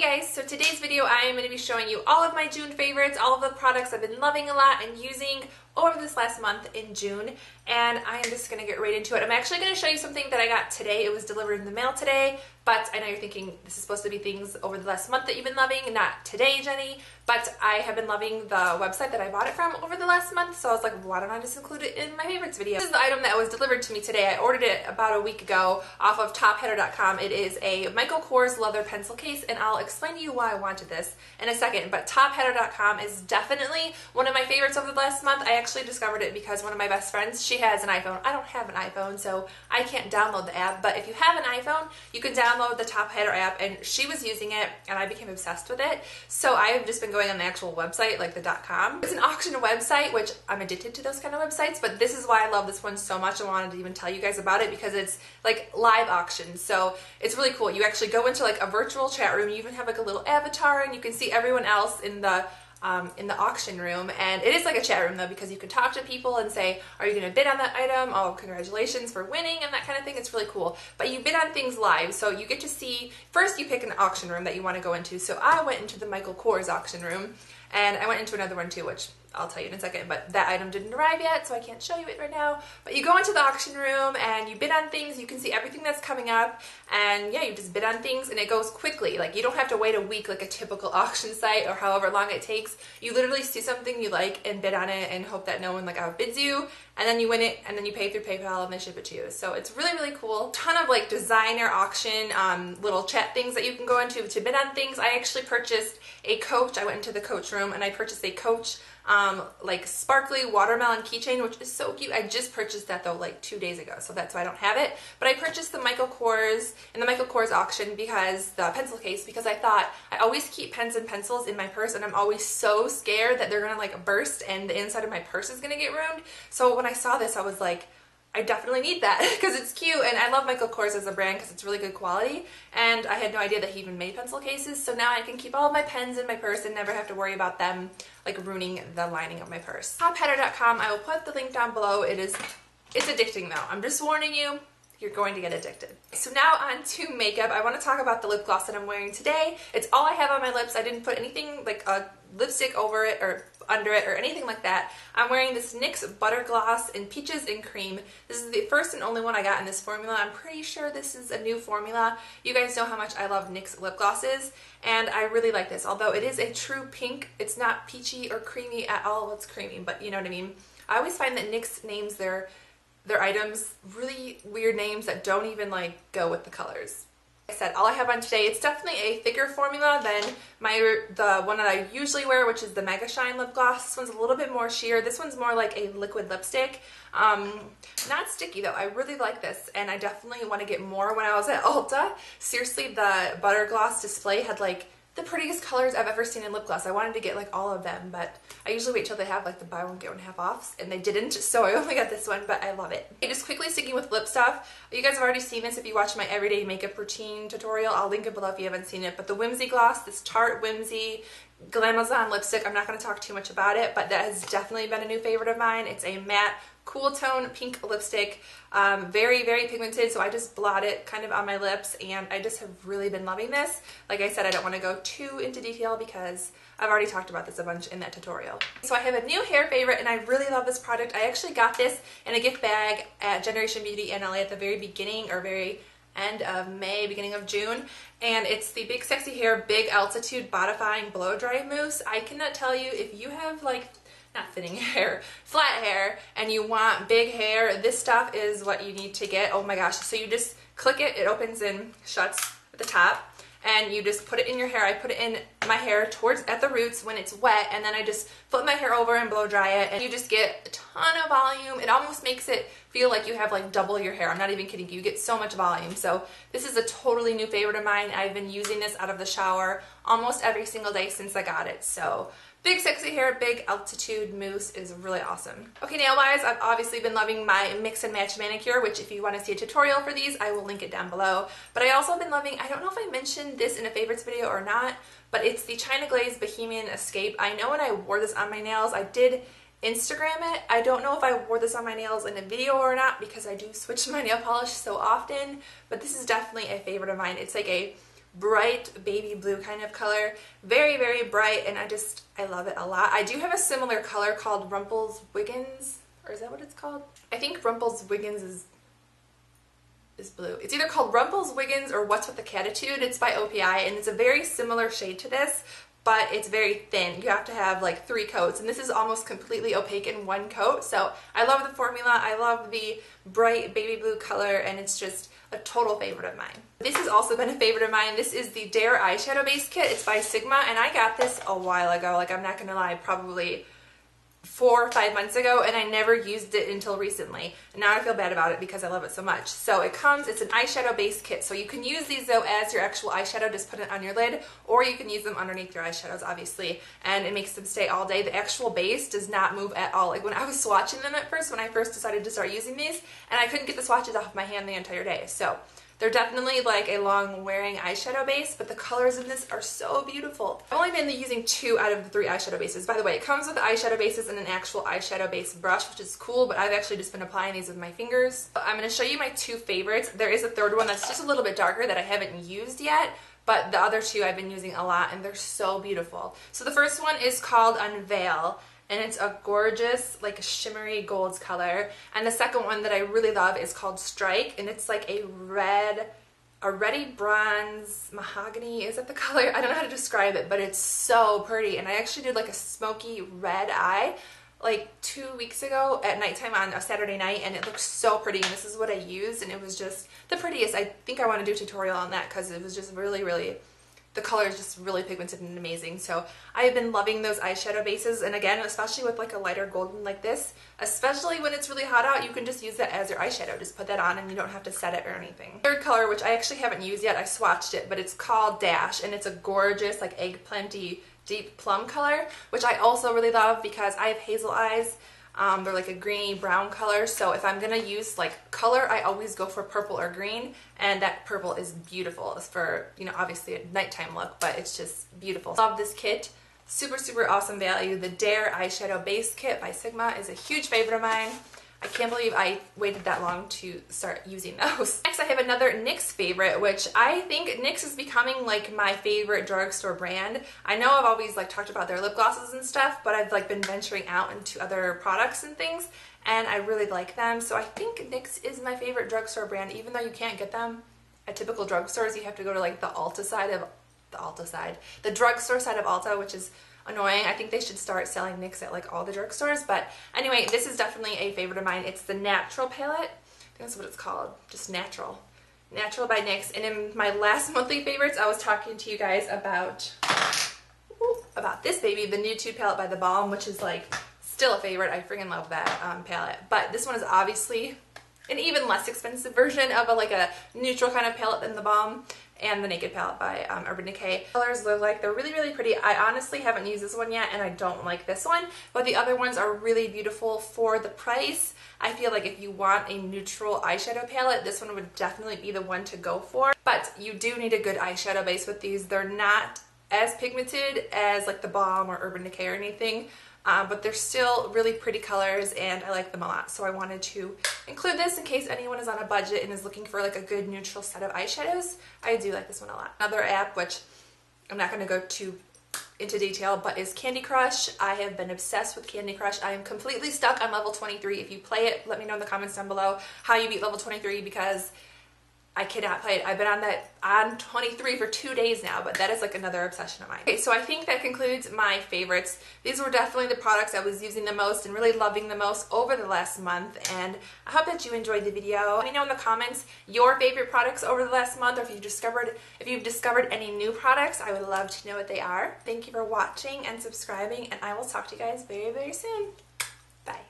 Hey guys, so today's video I am going to be showing you all of my June favorites, all of the products I've been loving a lot and using over this last month in June, and I am just going to get right into it. I'm actually going to show you something that I got today. It was delivered in the mail today, but I know you're thinking this is supposed to be things over the last month that you've been loving, not today, Jenny, but I have been loving the website that I bought it from over the last month, so I was like, why don't I just include it in my favorites video? This is the item that was delivered to me today. I ordered it about a week ago off of topheader.com. It is a Michael Kors leather pencil case, and I'll explain to you why I wanted this in a second, but topheader.com is definitely one of my favorites over the last month. I actually discovered it because one of my best friends, she has an iPhone. I don't have an iPhone, so I can't download the app, but if you have an iPhone, you can download the Top Header app, and she was using it, and I became obsessed with it, so I have just been going on the actual website, like the .com. It's an auction website, which I'm addicted to those kind of websites, but this is why I love this one so much. I wanted to even tell you guys about it because it's like live auctions, so it's really cool. You actually go into like a virtual chat room, you even have like a little avatar, and you can see everyone else in the auction room, and it is like a chat room though because you can talk to people and say, are you going to bid on that item? Oh, congratulations for winning, and that kind of thing. It's really cool, but you bid on things live, so you get to see, first you pick an auction room that you want to go into. So I went into the Michael Kors auction room, and I went into another one too, which I'll tell you in a second, but that item didn't arrive yet, so I can't show you it right now. But you go into the auction room and you bid on things, you can see everything that's coming up, and yeah, you just bid on things and it goes quickly. Like, you don't have to wait a week like a typical auction site or however long it takes. You literally see something you like and bid on it and hope that no one like outbids you, and then you win it, and then you pay through PayPal and they ship it to you. So it's really, really cool. Ton of like designer auction little chat things that you can go into to bid on things. I actually purchased a Coach. I went into the Coach room and I purchased a Coach like sparkly watermelon keychain, which is so cute. I just purchased that though like 2 days ago, so that's why I don't have it. But I purchased the Michael Kors in the Michael Kors auction because the pencil case, because I thought I always keep pens and pencils in my purse, and I'm always so scared that they're gonna like burst and the inside of my purse is gonna get ruined. So when I saw this, I was like, I definitely need that because it's cute, and I love Michael Kors as a brand because it's really good quality, and I had no idea that he even made pencil cases, so now I can keep all of my pens in my purse and never have to worry about them like ruining the lining of my purse. Topheader.com, I will put the link down below. It's addicting though. I'm just warning you, you're going to get addicted. So now on to makeup. I want to talk about the lip gloss that I'm wearing today. It's all I have on my lips. I didn't put anything like a lipstick over it or under it or anything like that. I'm wearing this NYX Butter Gloss in Peaches and Cream. This is the first and only one I got in this formula. I'm pretty sure this is a new formula. You guys know how much I love NYX lip glosses, and I really like this. Although it is a true pink, it's not peachy or creamy at all. Well, it's creamy, but you know what I mean. I always find that NYX names their items really weird names that don't even like go with the colors. Like I said, all I have on today, it's definitely a thicker formula than the one that I usually wear, which is the Mega Shine lip gloss. This one's a little bit more sheer. This one's more like a liquid lipstick. Not sticky though. I really like this, and I definitely want to get more. When I was at Ulta, seriously, the Butter Gloss display had like the prettiest colors I've ever seen in lip gloss. I wanted to get like all of them, but I usually wait till they have like the buy one get one half offs, and they didn't, so I only got this one, but I love it. Okay, just quickly sticking with lip stuff. You guys have already seen this if you watch my everyday makeup routine tutorial. I'll link it below if you haven't seen it, but the Whimsy gloss, this Tarte Whimsy Glamazon lipstick, I'm not going to talk too much about it, but that has definitely been a new favorite of mine. It's a matte cool tone pink lipstick, very, very pigmented, so I just blot it kind of on my lips, and I just have really been loving this. Like I said, I don't want to go too into detail because I've already talked about this a bunch in that tutorial. So I have a new hair favorite, and I really love this product. I actually got this in a gift bag at Generation Beauty in LA at the very beginning or very end of May, beginning of June, and it's the Big Sexy Hair Big Altitude Bodifying Blow Dry Mousse. I cannot tell you, if you have like not thinning hair, flat hair, and you want big hair, this stuff is what you need to get. Oh my gosh. So you just click it, it opens and shuts at the top, and you just put it in your hair. I put it in my hair at the roots when it's wet, and then I just flip my hair over and blow dry it, and you just get a ton of volume. It almost makes it feel like you have like double your hair. I'm not even kidding you. You get so much volume. So this is a totally new favorite of mine. I've been using this out of the shower almost every single day since I got it. So Big Sexy Hair Big Altitude Mousse is really awesome. Okay, nail wise, I've obviously been loving my mix and match manicure, which if you want to see a tutorial for these, I will link it down below. But I also have been loving, I don't know if I mentioned this in a favorites video or not, but it's the China Glaze Bahamian Escape. I know when I wore this on my nails, I did Instagram it. I don't know if I wore this on my nails in a video or not because I do switch my nail polish so often, but this is definitely a favorite of mine. It's like a bright baby blue kind of color. Very, very bright, and I love it a lot. I do have a similar color called Rumple's Wiggins, or is that what it's called? I think Rumple's Wiggins is blue. It's either called Rumple's Wiggins or What's with the Catitude. It's by OPI, and it's a very similar shade to this, but it's very thin. You have to have like 3 coats, and this is almost completely opaque in 1 coat. So I love the formula. I love the bright baby blue color, and it's just a total favorite of mine. This has also been a favorite of mine. This is the Dare Eyeshadow Base Kit. It's by Sigma, and I got this a while ago. Like, I'm not gonna lie, probably 4 or 5 months ago, and I never used it until recently. And now I feel bad about it because I love it so much. So it's an eyeshadow base kit. So you can use these though as your actual eyeshadow, just put it on your lid, or you can use them underneath your eyeshadows, obviously, and it makes them stay all day. The actual base does not move at all. Like when I was swatching them at first, when I first decided to start using these, and I couldn't get the swatches off my hand the entire day. So they're definitely like a long wearing eyeshadow base, but the colors in this are so beautiful. I've only been using 2 out of the 3 eyeshadow bases. By the way, it comes with eyeshadow bases and an actual eyeshadow base brush, which is cool, but I've actually just been applying these with my fingers. I'm going to show you my 2 favorites. There is a third one that's just a little bit darker that I haven't used yet, but the other 2 I've been using a lot, and they're so beautiful. So the first one is called Unveil, and it's a gorgeous, like, shimmery golds color. And the second one that I really love is called Strike, and it's like a reddy bronze mahogany. Is that the color? I don't know how to describe it, but it's so pretty. And I actually did like a smoky red eye like 2 weeks ago at nighttime on a Saturday night, and it looks so pretty, and this is what I used, and it was just the prettiest. I think I want to do a tutorial on that because it was just really, really, the color is just really pigmented and amazing. So I've been loving those eyeshadow bases, and again, especially with like a lighter golden like this, especially when it's really hot out, you can just use that as your eyeshadow. Just put that on and you don't have to set it or anything. Third color, which I actually haven't used yet, I swatched it, but it's called Dash, and it's a gorgeous like eggplanty deep plum color, which I also really love because I have hazel eyes. They're like a greeny brown color, so if I'm gonna use like color, I always go for purple or green, and that purple is beautiful. It's for, you know, obviously a nighttime look, but it's just beautiful. Love this kit. Super, super awesome value. The Dare Eyeshadow Base Kit by Sigma is a huge favorite of mine. I can't believe I waited that long to start using those. Next, I have another NYX favorite, which I think NYX is becoming like my favorite drugstore brand. I know I've always like talked about their lip glosses and stuff, but I've like been venturing out into other products and things, and I really like them. So I think NYX is my favorite drugstore brand, even though you can't get them at typical drugstores. You have to go to like the drugstore side of Ulta, which is annoying. I think they should start selling NYX at like all the drugstores. But anyway, this is definitely a favorite of mine. It's the Natural palette. I think that's what it's called. Just Natural. Natural by NYX. And in my last monthly favorites, I was talking to you guys about this baby, the Nude palette by The Balm, which is like still a favorite. I freaking love that palette. But this one is obviously an even less expensive version of like a neutral kind of palette than The Balm. And the Naked palette by Urban Decay. Colors look like they're really, really pretty. I honestly haven't used this one yet, and I don't like this one, but the other ones are really beautiful for the price. I feel like if you want a neutral eyeshadow palette, this one would definitely be the one to go for. But you do need a good eyeshadow base with these. They're not as pigmented as like The Balm or Urban Decay or anything, but they're still really pretty colors, and I like them a lot. So I wanted to include this in case anyone is on a budget and is looking for like a good neutral set of eyeshadows. I do like this one a lot. Another app, which I'm not going to go too into detail, but is Candy Crush. I have been obsessed with Candy Crush. I am completely stuck on level 23. If you play it, let me know in the comments down below how you beat level 23, because I cannot play it. I've been on 23 for 2 days now, but that is like another obsession of mine. Okay, so I think that concludes my favorites. These were definitely the products I was using the most and really loving the most over the last month, and I hope that you enjoyed the video. Let me know in the comments your favorite products over the last month, or if you've discovered any new products. I would love to know what they are. Thank you for watching and subscribing, and I will talk to you guys very, very soon. Bye.